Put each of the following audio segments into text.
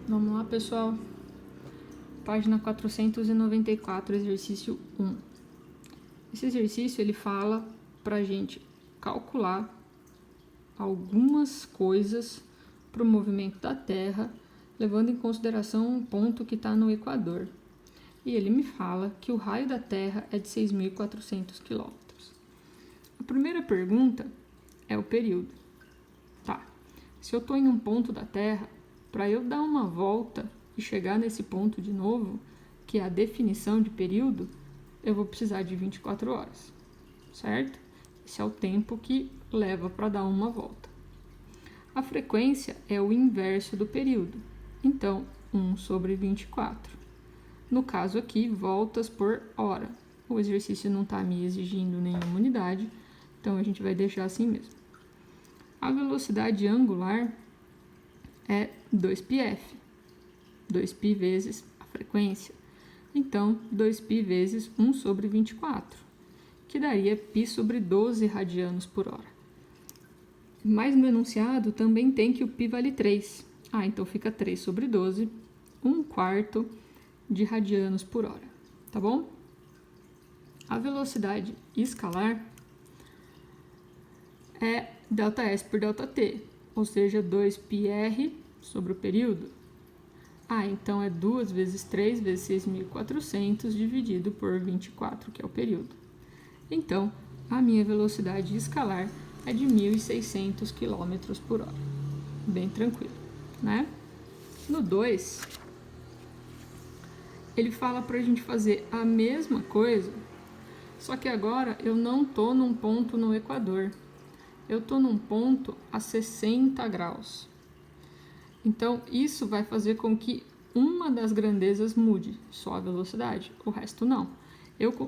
Vamos lá, pessoal. Página 494, exercício 1. Esse exercício ele fala para a gente calcular algumas coisas para o movimento da Terra, levando em consideração um ponto que está no Equador. E ele me fala que o raio da Terra é de 6.400 km. A primeira pergunta é o período. Tá, se eu estou em um ponto da Terra, para eu dar uma volta e chegar nesse ponto de novo, que é a definição de período, eu vou precisar de 24 horas, certo? Esse é o tempo que leva para dar uma volta. A frequência é o inverso do período, então 1 sobre 24. No caso aqui, voltas por hora. O exercício não está me exigindo nenhuma unidade, então a gente vai deixar assim mesmo. A velocidade angular é 2πf, 2π vezes a frequência. Então, 2π vezes 1 sobre 24, que daria π sobre 12 radianos por hora. Mas no enunciado também tem que o π vale 3. Então fica 3 sobre 12, 1/4 de radianos por hora, tá bom? A velocidade escalar é ΔS por ΔT, ou seja, 2πr sobre o período. Então é 2 vezes 3 vezes 6.400 dividido por 24, que é o período. Então, a minha velocidade escalar é de 1.600 km por hora. Bem tranquilo, né? No 2, ele fala para a gente fazer a mesma coisa, só que agora eu não estou num ponto no Equador. Eu estou num ponto a 60 graus. Então, isso vai fazer com que uma das grandezas mude, só a velocidade, o resto não.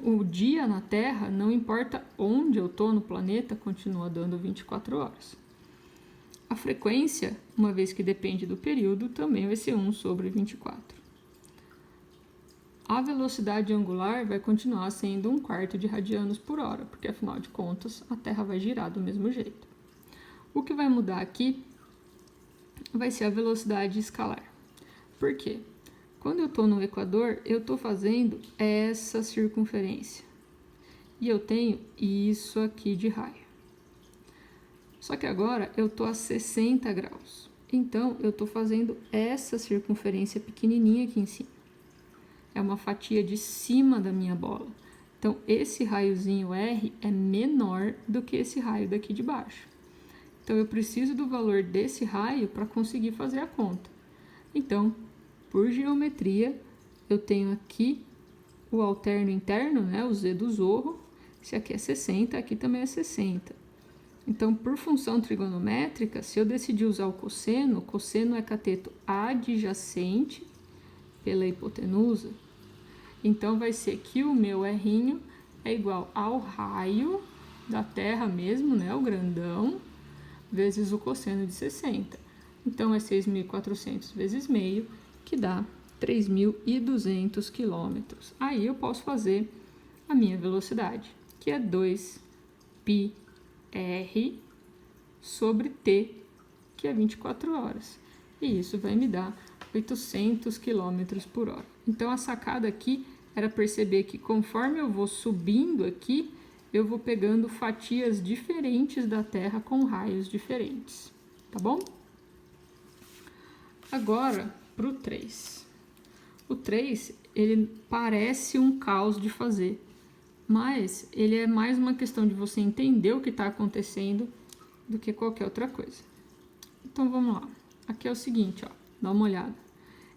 O dia na Terra, não importa onde eu estou no planeta, continua dando 24 horas. A frequência, uma vez que depende do período, também vai ser 1 sobre 24. A velocidade angular vai continuar sendo 1/4 de radianos por hora, porque afinal de contas a Terra vai girar do mesmo jeito. O que vai mudar aqui vai ser a velocidade escalar. Por quê? Quando eu estou no Equador, eu estou fazendo essa circunferência. E eu tenho isso aqui de raio. Só que agora eu estou a 60 graus. Então, eu estou fazendo essa circunferência pequenininha aqui em cima. É uma fatia de cima da minha bola. Então, esse raiozinho R é menor do que esse raio daqui de baixo. Então, eu preciso do valor desse raio para conseguir fazer a conta. Então, por geometria, eu tenho aqui o alterno interno, né, o Z do zorro. Se aqui é 60, aqui também é 60. Então, por função trigonométrica, se eu decidir usar o cosseno é cateto adjacente pela hipotenusa. Então, vai ser que o meu R é igual ao raio da Terra mesmo, né, o grandão, vezes o cosseno de 60. Então, é 6.400 vezes meio, que dá 3.200 km. Aí eu posso fazer a minha velocidade, que é 2πr sobre t, que é 24 horas. E isso vai me dar 800 km por hora. Então, a sacada aqui era perceber que conforme eu vou subindo aqui, eu vou pegando fatias diferentes da Terra com raios diferentes, tá bom? Agora, para o 3. O 3, ele parece um caos de fazer, mas ele é mais uma questão de você entender o que está acontecendo do que qualquer outra coisa. Então, vamos lá. Aqui é o seguinte, ó, dá uma olhada.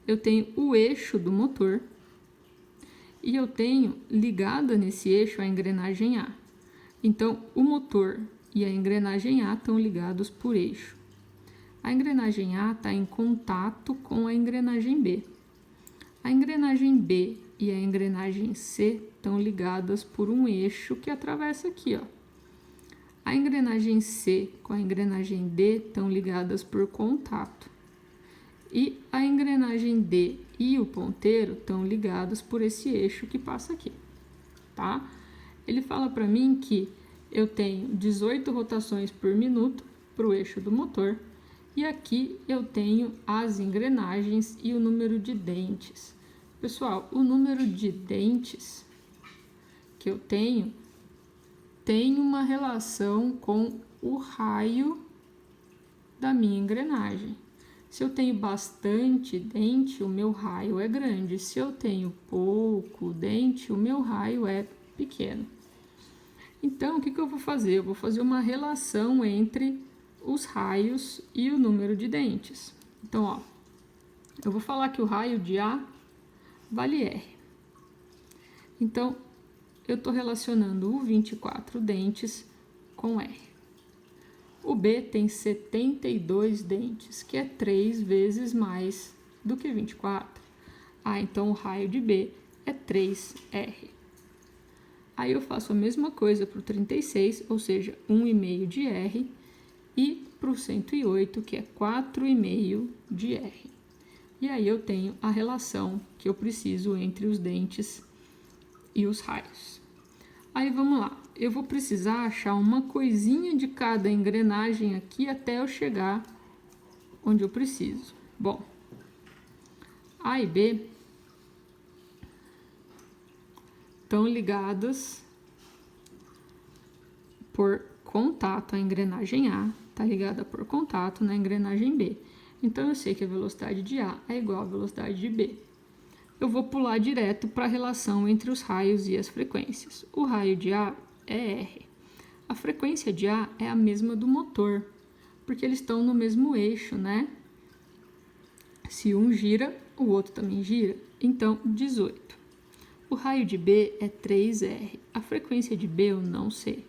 Eu tenho o eixo do motor e eu tenho ligada nesse eixo a engrenagem A. Então, o motor e a engrenagem A estão ligados por eixo. A engrenagem A está em contato com a engrenagem B. A engrenagem B e a engrenagem C estão ligadas por um eixo que atravessa aqui, ó. A engrenagem C com a engrenagem D estão ligadas por contato. E a engrenagem D e o ponteiro estão ligados por esse eixo que passa aqui, tá? Ele fala para mim que eu tenho 18 rotações por minuto para o eixo do motor E aqui eu tenho as engrenagens e o número de dentes. Pessoal, o número de dentes que eu tenho tem uma relação com o raio da minha engrenagem. Se eu tenho bastante dente, o meu raio é grande. Se eu tenho pouco dente, o meu raio é pequeno. Então, o que eu vou fazer? Eu vou fazer uma relação entre os raios e o número de dentes. Então, ó, eu vou falar que o raio de A vale R. Então, eu estou relacionando o 24 dentes com R. O B tem 72 dentes, que é 3 vezes mais do que 24. Ah, então o raio de B é 3R. Aí eu faço a mesma coisa para o 36, ou seja, 1,5 de R, e para o 108, que é 4,5 de R. E aí eu tenho a relação que eu preciso entre os dentes e os raios. Aí vamos lá, eu vou precisar achar uma coisinha de cada engrenagem aqui até eu chegar onde eu preciso. Bom, A e B estão ligadas por contato. A engrenagem A está ligada por contato na engrenagem B. Então eu sei que a velocidade de A é igual à velocidade de B. Eu vou pular direto para a relação entre os raios e as frequências. O raio de A é R. A frequência de A é a mesma do motor, porque eles estão no mesmo eixo, né? Se um gira, o outro também gira. Então, 18. O raio de B é 3R. A frequência de B eu não sei.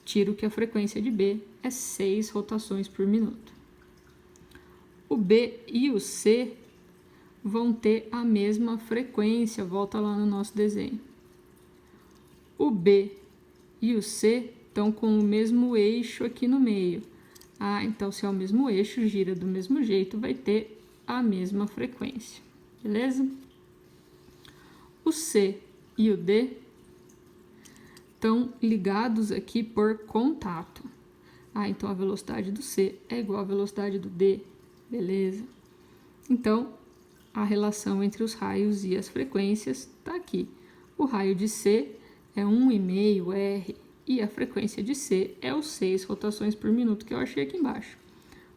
Tiro que a frequência de B é 6 rotações por minuto. O B e o C vão ter a mesma frequência, volta lá no nosso desenho. O B e o C estão com o mesmo eixo aqui no meio. Ah, então se é o mesmo eixo, gira do mesmo jeito, vai ter a mesma frequência, beleza? O C e o D estão ligados aqui por contato. Ah, então a velocidade do C é igual à velocidade do D, beleza? Então, a relação entre os raios e as frequências está aqui. O raio de C é 1,5 R e a frequência de C é os 6 rotações por minuto que eu achei aqui embaixo.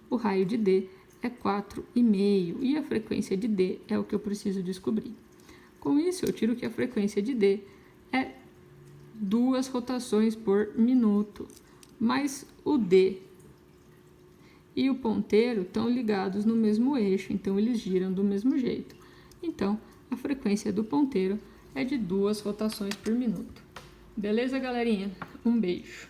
O raio de D é 4,5 e a frequência de D é o que eu preciso descobrir. Com isso, eu tiro que a frequência de D é 2 rotações por minuto, mas o D e o ponteiro estão ligados no mesmo eixo, então eles giram do mesmo jeito. Então, a frequência do ponteiro é de 2 rotações por minuto. Beleza, galerinha? Um beijo!